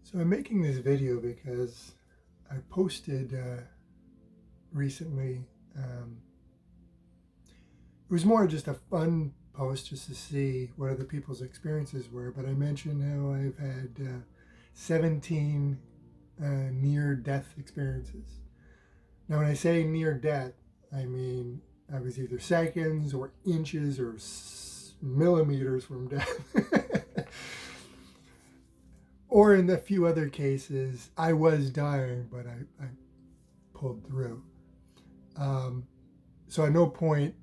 So I'm making this video because I posted recently. It was more just a fun post just to see what other people's experiences were, but I mentioned how I've had 17 near-death experiences. Now when I say near-death, I mean I was either seconds or inches or millimeters from death. Or in a few other cases, I was dying, but I pulled through. So at no point,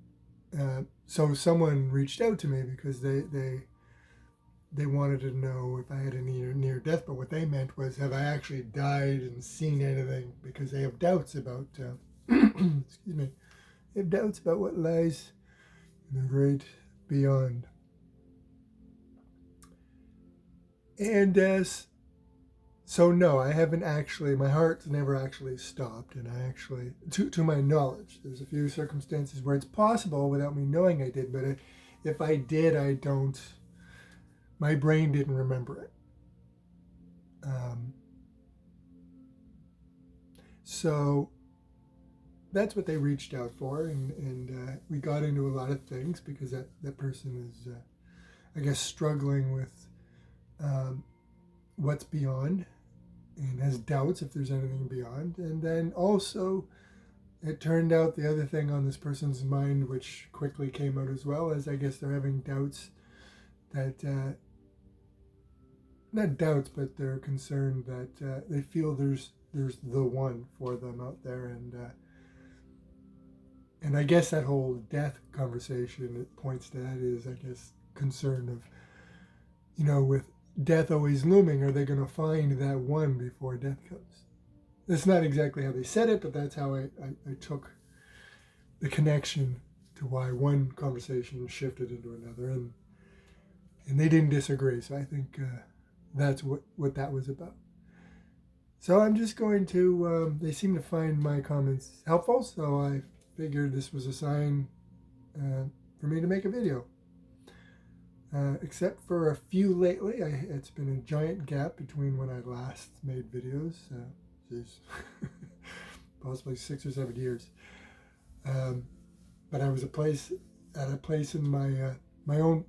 so someone reached out to me because they wanted to know if I had a near death, but what they meant was, have I actually died and seen anything? Because they have doubts about, excuse me, they have doubts about what lies in the great beyond. And so no, I haven't actually, my heart's never actually stopped, and I actually, to my knowledge, there's a few circumstances where it's possible without me knowing I did, but if I did, my brain didn't remember it. So that's what they reached out for, and we got into a lot of things because that person is, I guess, struggling with what's beyond and has doubts if there's anything beyond. And then also, it turned out the other thing on this person's mind, which quickly came out as well, is I guess they're having doubts that, not doubts, but they're concerned that they feel there's the one for them out there. And I guess that whole death conversation, it points to that, is, I guess, concern of, with death always looming, are they going to find that one before death comes? That's not exactly how they said it, but that's how I took the connection to why one conversation shifted into another, and they didn't disagree. So I think that's what that was about. So I'm just going to, they seem to find my comments helpful, so I figured this was a sign for me to make a video. Except for a few lately, it's been a giant gap between when I last made videos. Possibly 6 or 7 years. But I was at a place in my own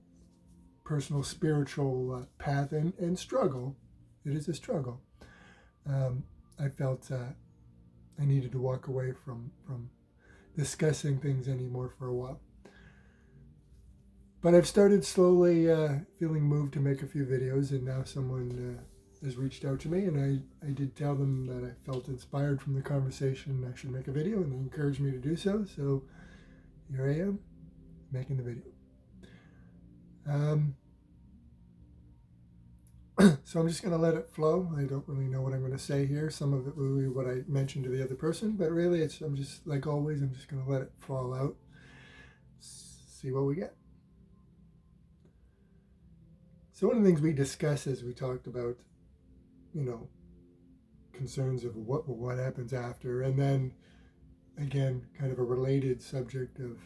personal spiritual path and struggle. It is a struggle. I felt I needed to walk away from discussing things anymore for a while. But I've started slowly feeling moved to make a few videos, and now someone has reached out to me, and I did tell them that I felt inspired from the conversation I should make a video, and they encouraged me to do so. So here I am, making the video. So I'm just going to let it flow. I don't really know what I'm going to say here. Some of it will be what I mentioned to the other person, but really I'm just, like always, I'm just going to let it fall out, see what we get. So one of the things we discussed as we talked about, concerns of what happens after, and then again, kind of a related subject of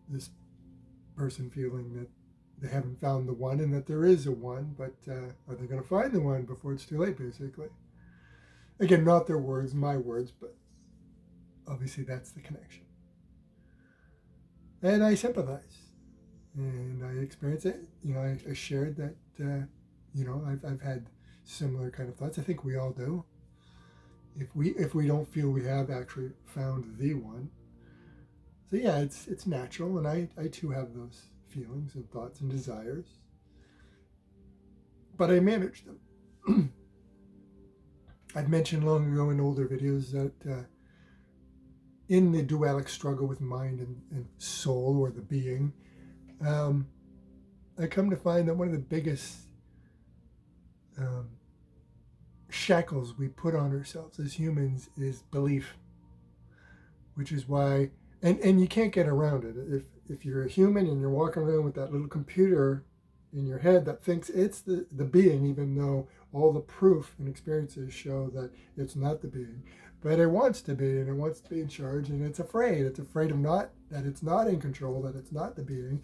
this person feeling that they haven't found the one and that there is a one, but are they going to find the one before it's too late, basically? Again, not their words, my words, but obviously that's the connection. And I sympathize. And I experienced it. I shared that, I've had similar kind of thoughts. I think we all do. If we don't feel we have actually found the one. So yeah, it's natural. And I too have those feelings and thoughts and desires. But I manage them. I've mentioned long ago in older videos that in the dualic struggle with mind and soul, or the being, I come to find that one of the biggest shackles we put on ourselves as humans is belief, which is why, and you can't get around it. If you're a human and you're walking around with that little computer in your head that thinks it's the being, even though all the proof and experiences show that it's not the being, but it wants to be, and it wants to be in charge, and it's afraid of that it's not in control, that it's not the being.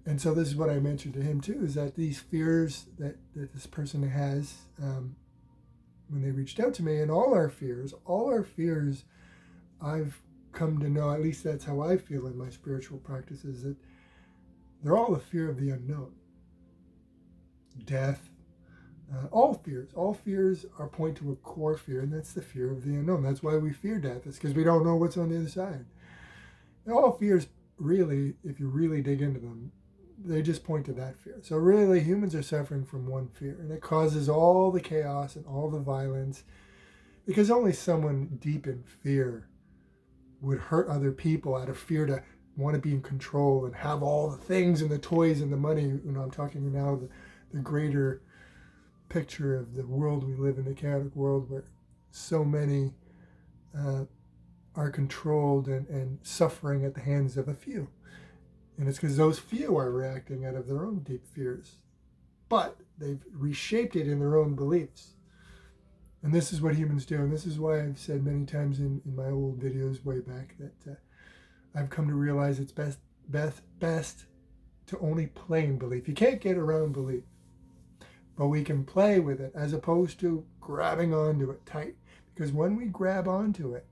And so this is what I mentioned to him too, is that these fears that this person has, when they reached out to me, and all our fears, I've come to know, at least that's how I feel in my spiritual practices, that they're all the fear of the unknown. Death, all fears are point to a core fear, and that's the fear of the unknown. That's why we fear death. It's because we don't know what's on the other side. And all fears, really, if you really dig into them, they just point to that fear. So really, humans are suffering from one fear, and it causes all the chaos and all the violence, because only someone deep in fear would hurt other people out of fear to want to be in control and have all the things and the toys and the money. I'm talking now the greater picture of the world we live in, the chaotic world where so many are controlled and suffering at the hands of a few. And it's because those few are reacting out of their own deep fears. But they've reshaped it in their own beliefs. And this is what humans do. And this is why I've said many times in my old videos way back that I've come to realize it's best to only play in belief. You can't get around belief. But we can play with it as opposed to grabbing onto it tight. Because when we grab onto it,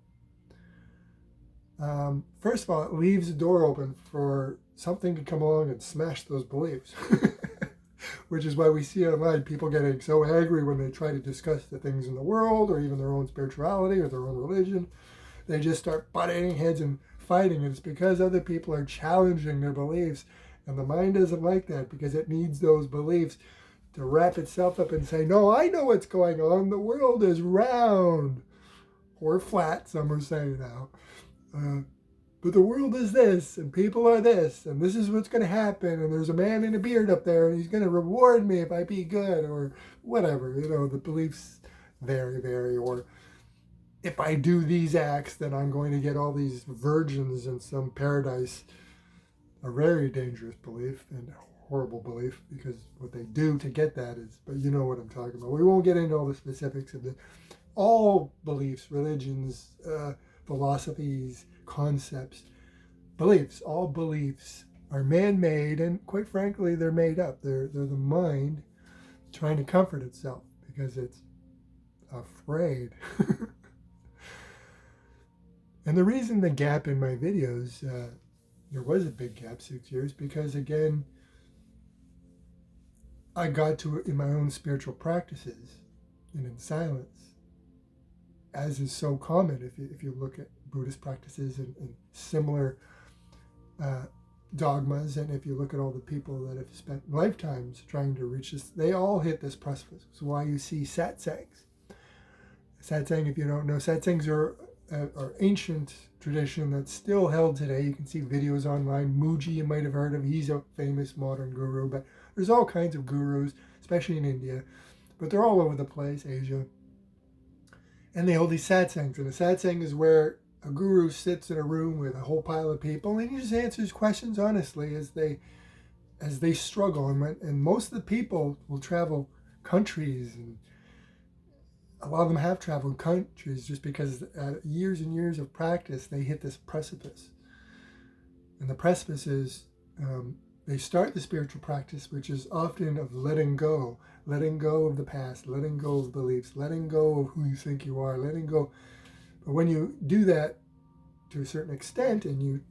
first of all, it leaves the door open for something to come along and smash those beliefs. Which is why we see online people getting so angry when they try to discuss the things in the world or even their own spirituality or their own religion. They just start butting heads and fighting. And it's because other people are challenging their beliefs. And the mind doesn't like that because it needs those beliefs to wrap itself up and say, no, I know what's going on. The world is round or flat, some are saying now. But the world is this, and people are this, and this is what's going to happen, and there's a man in a beard up there, and he's going to reward me if I be good, or whatever. The beliefs vary, or if I do these acts, then I'm going to get all these virgins in some paradise. A very dangerous belief, and horrible belief, because what they do to get that is, but you know what I'm talking about. We won't get into all the specifics of all beliefs, religions, philosophies, concepts, beliefs. All beliefs are man-made, and quite frankly, they're made up. They're the mind trying to comfort itself because it's afraid. And the reason the gap in my videos, there was a big gap, 6 years, because again, I got to it in my own spiritual practices and in silence, as is so common if you look at Buddhist practices and similar dogmas, and if you look at all the people that have spent lifetimes trying to reach this, they all hit this precipice. It's why you see satsangs. Satsang, if you don't know, satsangs are ancient tradition that's still held today. You can see videos online. Muji, you might have heard of. He's a famous modern guru, but there's all kinds of gurus, especially in India, but they're all over the place, Asia. And they hold these satsangs, and a satsang is where a guru sits in a room with a whole pile of people, and he just answers questions honestly as they struggle. And most of the people will travel countries, and a lot of them have traveled countries just because years and years of practice, they hit this precipice. And the precipice is, they start the spiritual practice, which is often of letting go of the past, letting go of beliefs, letting go of who you think you are, letting go. But when you do that to a certain extent and you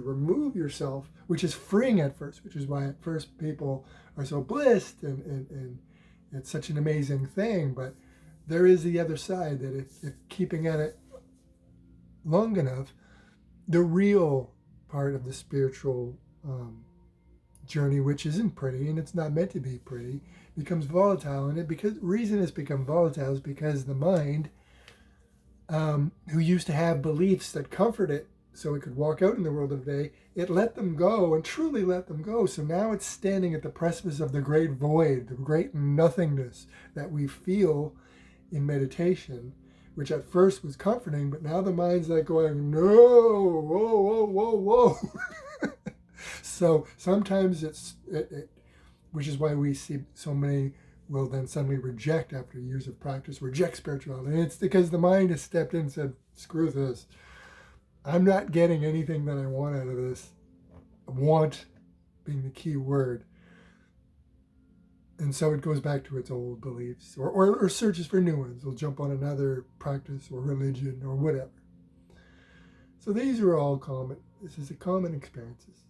remove yourself, which is freeing at first, which is why at first people are so blissed and it's such an amazing thing, but there is the other side that if keeping at it long enough, the real part of the spiritual journey, which isn't pretty and it's not meant to be pretty, becomes volatile. And reason it's become volatile is because the mind, who used to have beliefs that comfort it so it could walk out in the world of day, it let them go and truly let them go. So now it's standing at the precipice of the great void, the great nothingness that we feel in meditation, which at first was comforting, but now the mind's like going, no, whoa. So sometimes which is why we see so many will then suddenly reject, after years of practice, reject spirituality. And it's because the mind has stepped in and said, screw this. I'm not getting anything that I want out of this. I want being the key word. And so it goes back to its old beliefs or searches for new ones. They'll jump on another practice or religion or whatever. So these are all common. This is a common experiences.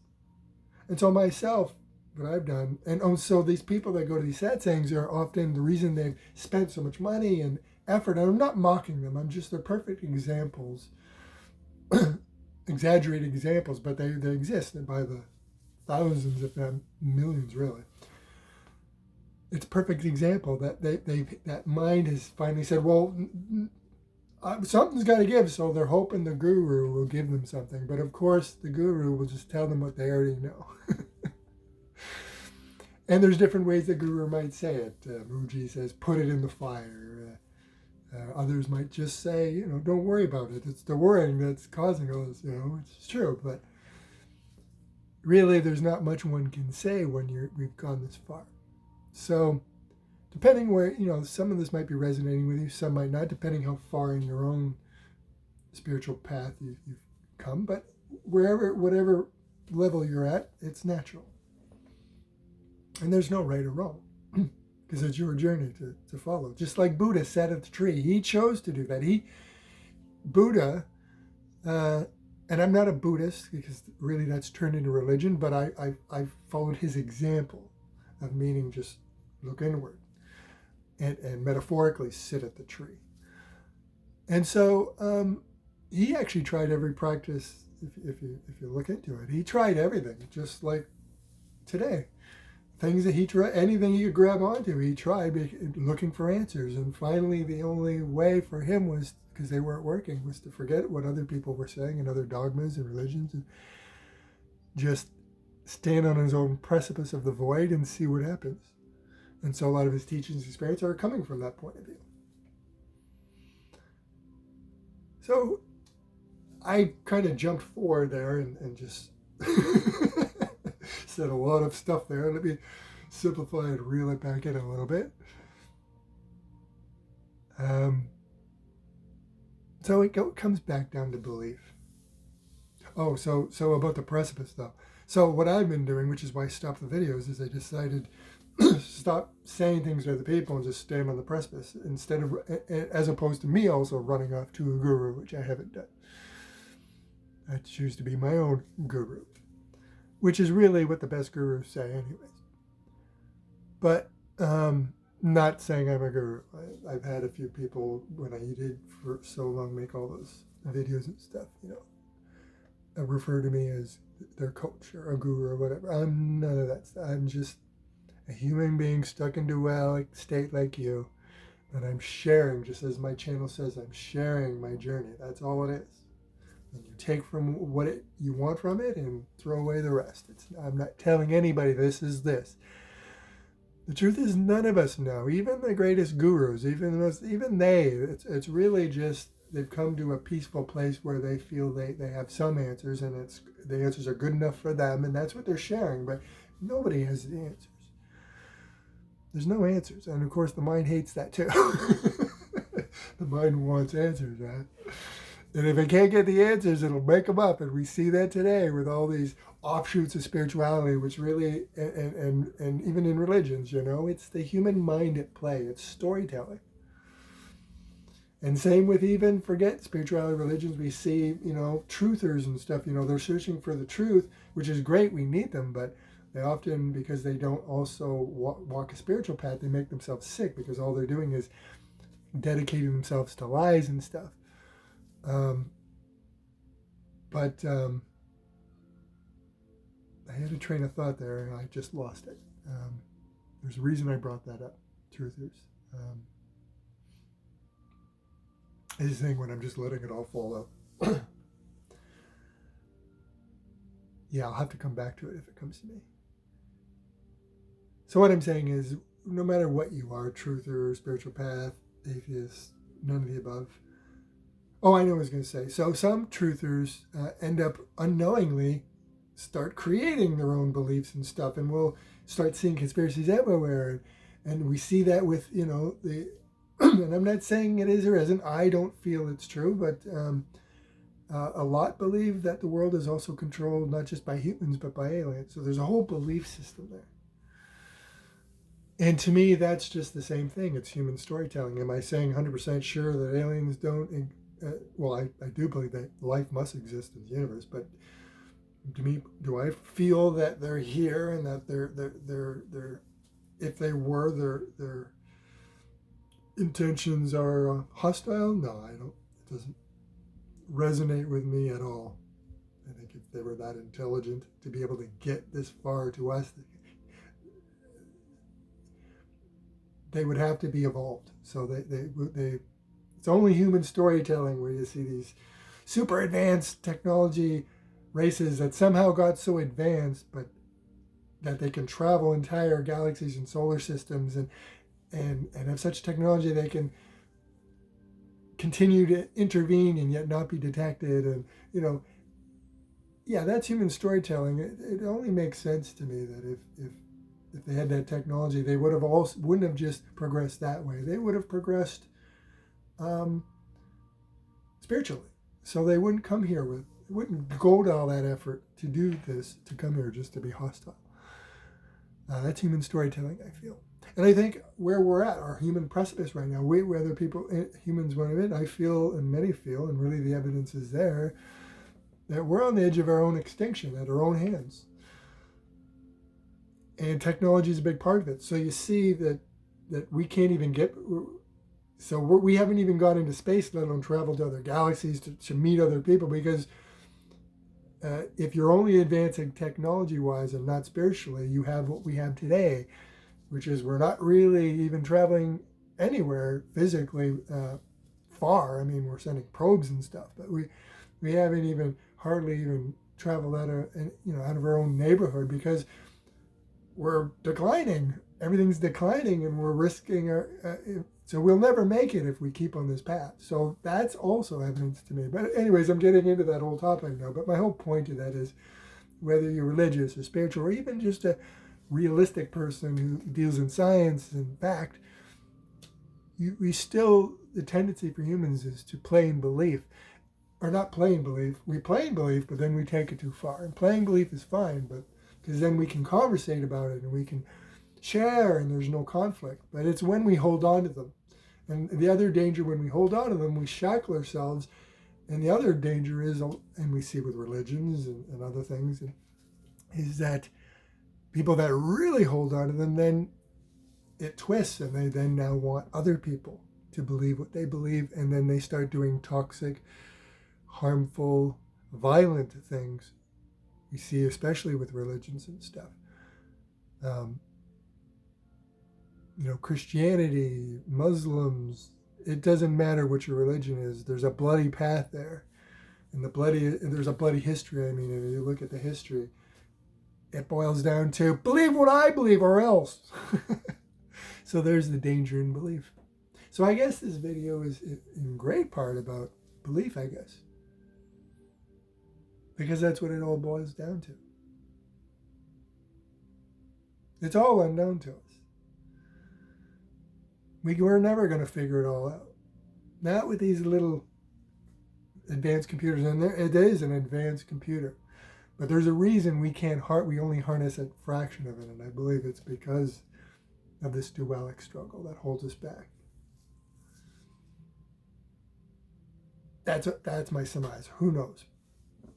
And so myself, what I've done, and so these people that go to these satsangs are often the reason they've spent so much money and effort. And I'm not mocking them. They're perfect examples, exaggerated examples, but they exist by the thousands, if not millions, really. It's a perfect example that that mind has finally said, well, something's got to give, so they're hoping the guru will give them something. But of course, the guru will just tell them what they already know. And there's different ways the guru might say it. Muji says, put it in the fire. Others might just say, don't worry about it. It's the worrying that's causing all this, it's true. But really, there's not much one can say when we've gone this far. So depending where, some of this might be resonating with you, some might not, depending how far in your own spiritual path you've come. But whatever level you're at, it's natural. And there's no right or wrong, because it's your journey to follow. Just like Buddha sat at the tree. He chose to do that. Buddha, and I'm not a Buddhist, because really that's turned into religion, but I followed his example of meaning just look inward and metaphorically sit at the tree. And so he actually tried every practice. If you look into it, he tried everything, just like today. Things that he tried, anything he could grab onto, he tried looking for answers. And finally, the only way for him was, because they weren't working, was to forget what other people were saying and other dogmas and religions, and just stand on his own precipice of the void and see what happens. And so a lot of his teachings and experience are coming from that point of view. So I kind of jumped forward there and just said a lot of stuff there. Let me simplify and reel it back in a little bit. So it comes back down to belief. Oh, so about the precipice though. So what I've been doing, which is why I stopped the videos, is I decided stop saying things to other people and just stand on the precipice, instead of, as opposed to me also running off to a guru, which I haven't done. I choose to be my own guru, which is really what the best gurus say anyways. But not saying I'm a guru. I've had a few people, when I did for so long make all those videos and stuff, refer to me as their coach or a guru or whatever. I'm none of that stuff. I'm just a human being stuck in dual state like you. And I'm sharing, just as my channel says, I'm sharing my journey. That's all it is. And you take from what you want from it and throw away the rest. I'm not telling anybody this is this. The truth is, none of us know. Even the greatest gurus, even they, it's really just, they've come to a peaceful place where they feel they have some answers, and the answers are good enough for them, and that's what they're sharing. But nobody has the answers. There's no answers. And of course, the mind hates that too. The mind wants answers, right? And if it can't get the answers, it'll make them up. And we see that today with all these offshoots of spirituality, which really, and even in religions, it's the human mind at play. It's storytelling. And same with even, forget spirituality, religions, we see, truthers and stuff, they're searching for the truth, which is great, we need them, but they often, because they don't also walk a spiritual path, they make themselves sick, because all they're doing is dedicating themselves to lies and stuff. But I had a train of thought there, and I just lost it. There's a reason I brought that up, truthers. I just think when I'm just letting it all fall out. Yeah, I'll have to come back to it if it comes to me. So what I'm saying is, no matter what you are, truther, spiritual path, atheist, none of the above. Oh, I know what I was going to say. So some truthers end up unknowingly start creating their own beliefs and stuff, and we'll start seeing conspiracies everywhere. And we see that with, the, and I'm not saying it is or isn't. I don't feel it's true, but A lot believe that the world is also controlled not just by humans but by aliens. So there's a whole belief system there. And to me, that's just the same thing. It's human storytelling. Am I saying 100% sure that aliens don't? Well, I do believe that life must exist in the universe, but to me, do I feel that they're here and that they're if they were, their intentions are hostile? No, I don't. It doesn't resonate with me at all. I think if they were that intelligent to be able to get this far to us, they would have to be evolved. So they it's only human storytelling where you see these super advanced technology races that somehow got so advanced, but that they can travel entire galaxies and solar systems and have such technology they can continue to intervene and yet not be detected. And yeah, that's human storytelling. It only makes sense to me that if they had that technology, they wouldn't have just progressed that way. They would have progressed spiritually. So they wouldn't come here wouldn't go to all that effort to do this, to come here just to be hostile. That's human storytelling, I feel. And I think where we're at, our human precipice right now, whether humans want to admit, I feel, and many feel, and really the evidence is there, that we're on the edge of our own extinction at our own hands. And technology is a big part of it. So you see that we can't even we haven't even got into space, let alone travel to other galaxies to meet other people, because if you're only advancing technology-wise and not spiritually, you have what we have today, which is we're not really even traveling anywhere physically far. I mean, we're sending probes and stuff, but we haven't hardly even traveled out of our own neighborhood, because we're declining. Everything's declining, and we're risking so we'll never make it if we keep on this path. So that's also evidence to me. But anyways, I'm getting into that whole topic now. But my whole point to that is, whether you're religious or spiritual, or even just a realistic person who deals in science and fact, the tendency for humans is to play in belief. Or not play in belief. We play in belief, but then we take it too far. And playing belief is fine, but because then we can conversate about it and we can share and there's no conflict. But it's when we hold on to them. And the other danger, when we hold on to them, we shackle ourselves. And the other danger is, and we see with religions and other things, is that people that really hold on to them, then it twists, and they then now want other people to believe what they believe, and then they start doing toxic, harmful, violent things. We see especially with religions and stuff. Christianity, Muslims, it doesn't matter what your religion is. There's a bloody path there. And there's a bloody history. I mean, if you look at the history, it boils down to believe what I believe or else. So there's the danger in belief. So I guess this video is in great part about belief, I guess. Because that's what it all boils down to. It's all unknown to us. We're never going to figure it all out. Not with these little advanced computers. And it is an advanced computer. But there's a reason we only harness a fraction of it. And I believe it's because of this dualic struggle that holds us back. That's my surmise. Who knows?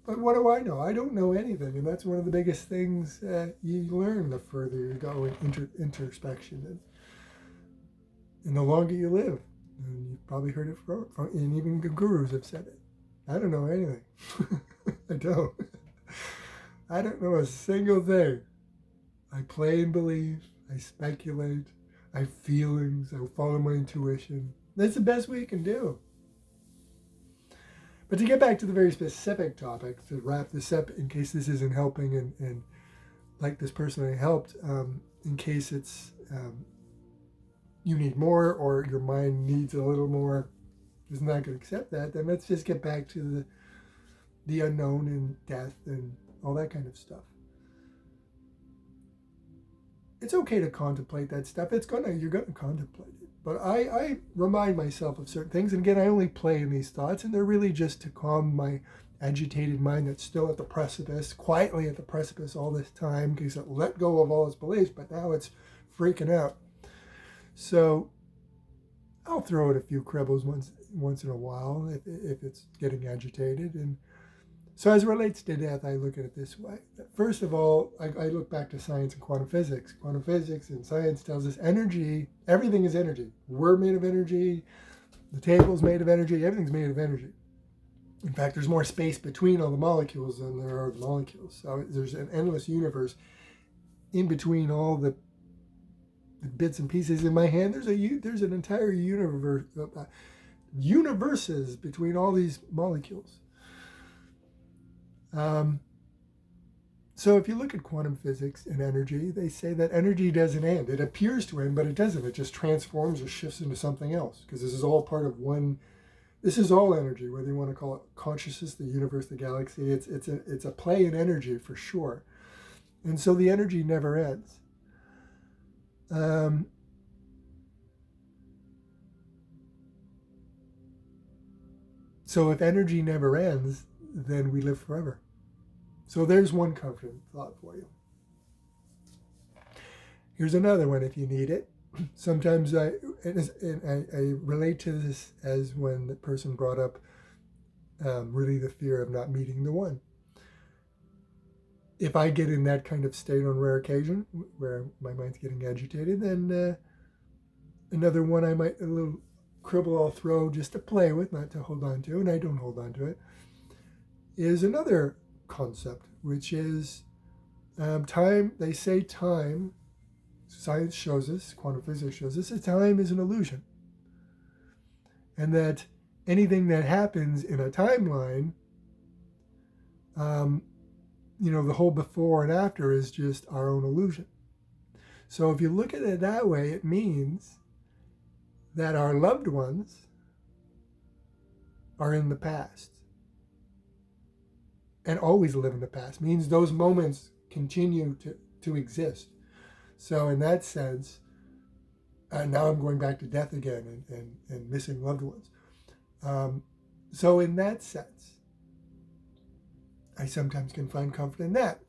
But what do I know? I don't know anything. And that's one of the biggest things you learn the further you go in introspection. And the longer you live. And you've probably heard it from and even gurus have said it. I don't know anything. I don't. I don't know a single thing. I play and believe. I speculate. I have feelings. I follow my intuition. That's the best we can do. But to get back to the very specific topic, to wrap this up, in case this isn't helping, and like this person I helped, in case it's you need more or your mind needs a little more, is not going to accept that, then let's just get back to the unknown and death and all that kind of stuff. It's okay to contemplate that stuff. You're gonna contemplate it. But I remind myself of certain things, and again, I only play in these thoughts, and they're really just to calm agitated mind that's still at the precipice, quietly at the precipice all this time because it let go of all its beliefs, but now it's freaking out. So I'll throw it a few cribbles once in a while if it's getting agitated. And so as it relates to death, I look at it this way. First of all, I look back to science and quantum physics. Quantum physics and science tells us energy, everything is energy. We're made of energy, the table's made of energy, everything's made of energy. In fact, there's more space between all the molecules than there are molecules. So there's an endless universe in between all the bits and pieces in my hand. There's an entire universe, universes between all these molecules. So if you look at quantum physics and energy, they say that energy doesn't end. It appears to end, but it doesn't. It just transforms or shifts into something else, because this is all part of one. This is all energy, whether you want to call it consciousness, the universe, the galaxy. It's a play in energy for sure. And so the energy never ends. So if energy never ends, then we live forever. So there's one comforting thought for you. Here's another one if you need it. Sometimes I relate to this as when the person brought up really the fear of not meeting the one. If I get in that kind of state on rare occasion where my mind's getting agitated, then another one a little cribble I'll throw just to play with, not to hold on to, and I don't hold on to it, is another concept, which is time. They say time, science shows us, quantum physics shows us, that time is an illusion. And that anything that happens in a timeline, the whole before and after is just our own illusion. So if you look at it that way, it means that our loved ones are in the past and always live in the past. It means those moments continue to exist. So in that sense, now I'm going back to death again and missing loved ones. So in that sense, I sometimes can find comfort in that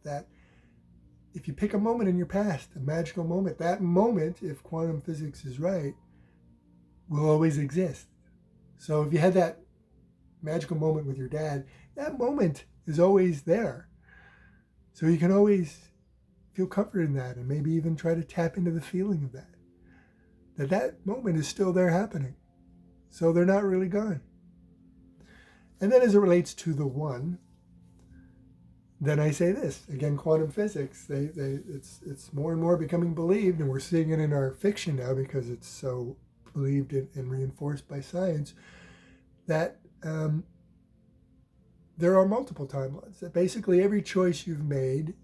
if you pick a moment in your past, a magical moment, that moment, if quantum physics is right, will always exist. So if you had that magical moment with your dad, that moment is always there. So you can always feel comfort in that, and maybe even try to tap into the feeling of that moment is still there happening. So they're not really gone. And then as it relates to the one, then I say this, again, quantum physics, it's more and more becoming believed, and we're seeing it in our fiction now because it's so believed in and reinforced by science, that there are multiple timelines, that basically every choice you've made,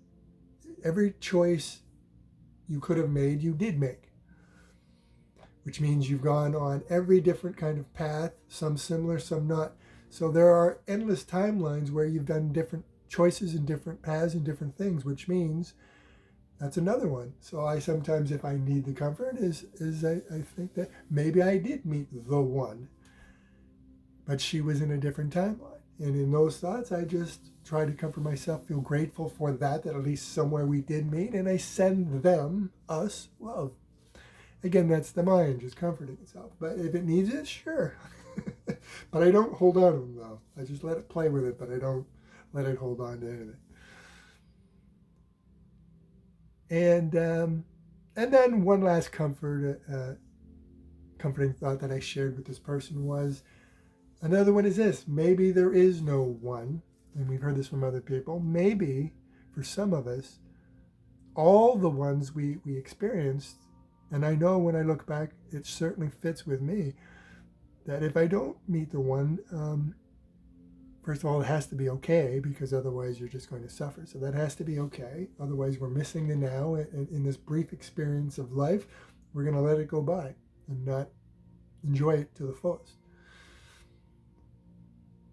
every choice you could have made, you did make. Which means you've gone on every different kind of path, some similar, some not. So there are endless timelines where you've done different choices and different paths and different things, which means that's another one. So I sometimes, if I need the comfort, is I think that maybe I did meet the one, but she was in a different timeline. And in those thoughts, I just try to comfort myself, feel grateful for that at least somewhere we did meet, and I send them, us, love. Again, that's the mind just comforting itself. But if it needs it, sure. But I don't hold on to them, though. I just let it play with it, but I don't let it hold on to anything. And then one last comforting thought that I shared with this person was, another one is this: maybe there is no one, and we've heard this from other people. Maybe for some of us, all the ones we experienced, and I know when I look back, it certainly fits with me, that if I don't meet the one, first of all, it has to be okay, because otherwise you're just going to suffer. So that has to be okay. Otherwise, we're missing the now. In this brief experience of life, we're going to let it go by and not enjoy it to the fullest.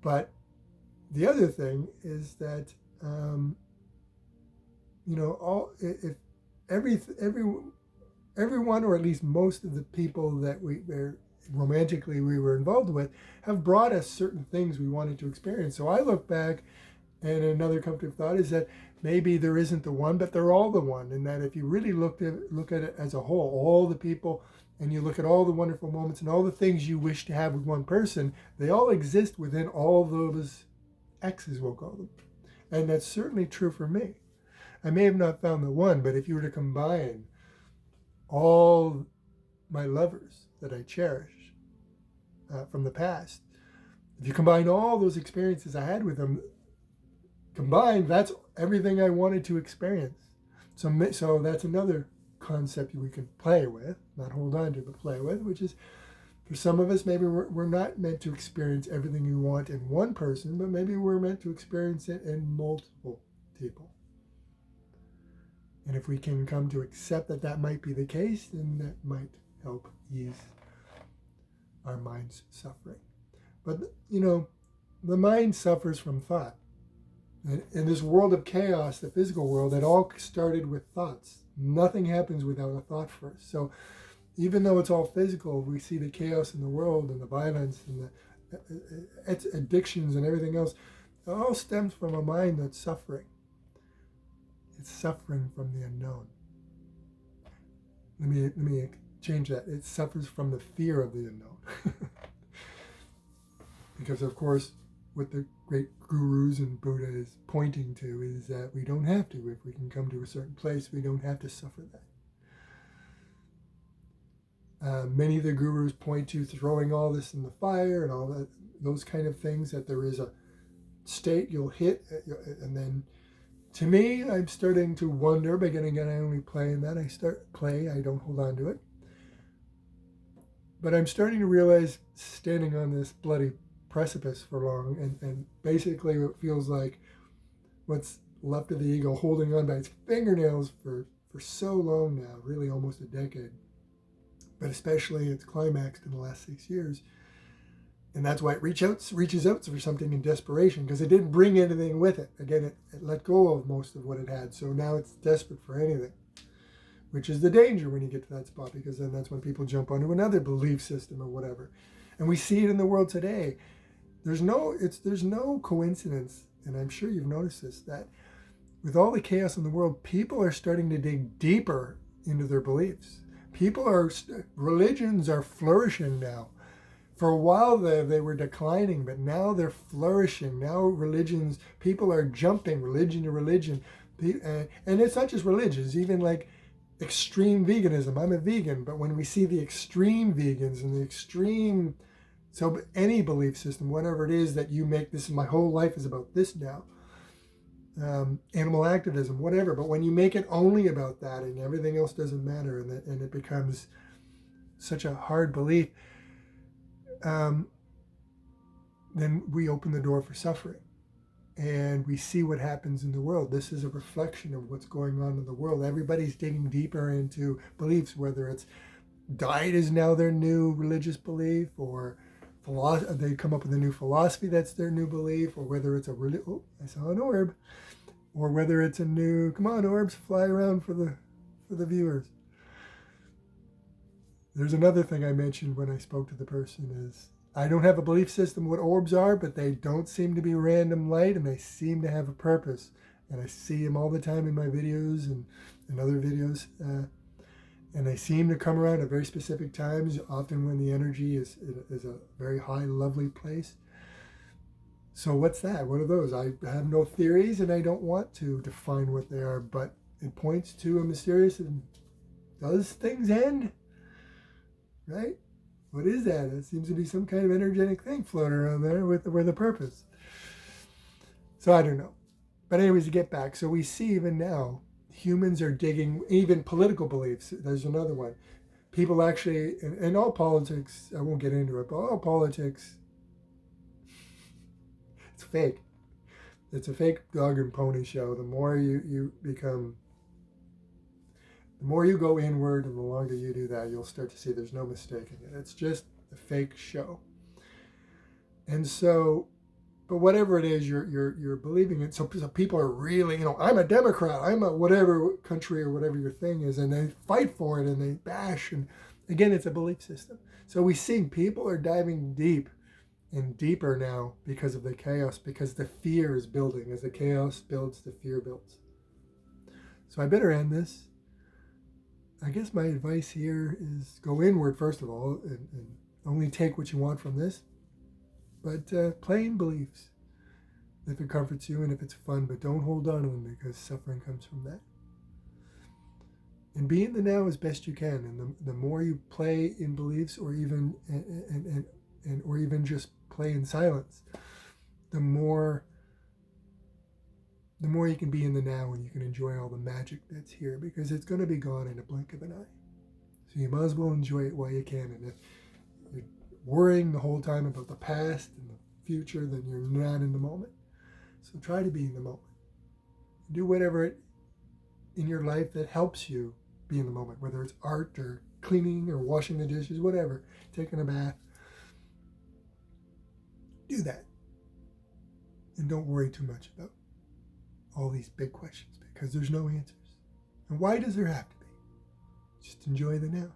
But the other thing is that, everyone, or at least most of the people that we're romantically we were involved with have brought us certain things we wanted to experience. So I look back, and another comforting thought is that maybe there isn't the one, but they're all the one. And that if you really look at it as a whole, all the people, and you look at all the wonderful moments and all the things you wish to have with one person, they all exist within all those X's, we'll call them. And that's certainly true for me. I may have not found the one, but if you were to combine all my lovers that I cherish from the past, if you combine all those experiences I had with them, combined, that's everything I wanted to experience. So that's another concept we can play with, not hold on to, but play with, which is, for some of us, maybe we're not meant to experience everything you want in one person, but maybe we're meant to experience it in multiple people. And if we can come to accept that that might be the case, then that might help ease our mind's suffering. But, the mind suffers from thought. And in this world of chaos, the physical world, it all started with thoughts. Nothing happens without a thought first. So even though it's all physical, we see the chaos in the world and the violence and the addictions and everything else. It all stems from a mind that's suffering. It's suffering from the unknown. Let me change that. It suffers from the fear of the unknown. Because, of course, what the great gurus and Buddha is pointing to is that we don't have to. If we can come to a certain place, we don't have to suffer that. Many of the gurus point to throwing all this in the fire and all that, those kind of things, that there is a state you'll hit, and then, to me, I'm starting to wonder, but again, I only play in that. I don't hold on to it. But I'm starting to realize, standing on this bloody precipice for long, and basically it feels like what's left of the ego holding on by its fingernails for so long now, really almost a decade, but especially it's climaxed in the last 6 years. And that's why it reaches out for something in desperation, because it didn't bring anything with it. Again, it let go of most of what it had, so now it's desperate for anything, which is the danger when you get to that spot, because then that's when people jump onto another belief system or whatever. And we see it in the world today. There's no coincidence, and I'm sure you've noticed this, that with all the chaos in the world, people are starting to dig deeper into their beliefs. Religions are flourishing now. For a while they were declining, but now they're flourishing. Now people are jumping religion to religion. And it's not just religions, even like extreme veganism. I'm a vegan, but when we see the extreme vegans and the extreme, so any belief system, whatever it is that you make, this is my whole life is about this now, animal activism, whatever, but when you make it only about that and everything else doesn't matter, and it becomes such a hard belief, then we open the door for suffering. And we see what happens in the world. This is a reflection of what's going on in the world. Everybody's digging deeper into beliefs, whether it's diet is now their new religious belief, or they come up with a new philosophy that's their new belief, or whether it's I saw an orb, or whether it's a new, come on orbs, fly around for the viewers. There's another thing I mentioned when I spoke to the person is, I don't have a belief system what orbs are, but they don't seem to be random light, and they seem to have a purpose. And I see them all the time in my videos and other videos. And they seem to come around at very specific times, often when the energy is a very high, lovely place. So what's that? What are those? I have no theories, and I don't want to define what they are, but it points to a mysterious, and does things end? Right? What is that? It seems to be some kind of energetic thing floating around there with a purpose. So I don't know. But anyways, to get back, so we see even now, humans are digging, even political beliefs. There's another one. People actually, and all politics, I won't get into it, but all politics, it's fake. It's a fake dog and pony show. The more you become, the more you go inward, and the longer you do that, you'll start to see there's no mistaking it. It's just a fake show. And so, but whatever it is, you're believing it. So people are really, I'm a Democrat, I'm a whatever country or whatever your thing is, and they fight for it and they bash. And again, it's a belief system. So we see people are diving deep and deeper now because of the chaos, because the fear is building. As the chaos builds, the fear builds. So I better end this. I guess my advice here is go inward, first of all, and only take what you want from this. But play in beliefs if it comforts you and if it's fun, but don't hold on to them because suffering comes from that. And be in the now as best you can. And the more you play in beliefs, or even or even just play in silence, the more you can be in the now and you can enjoy all the magic that's here, because it's going to be gone in a blink of an eye. So you might as well enjoy it while you can. And if you're worrying the whole time about the past and the future, then you're not in the moment. So try to be in the moment. Do whatever in your life that helps you be in the moment, whether it's art or cleaning or washing the dishes, whatever, taking a bath. Do that. And don't worry too much about all these big questions, because there's no answers. And why does there have to be? Just enjoy the now.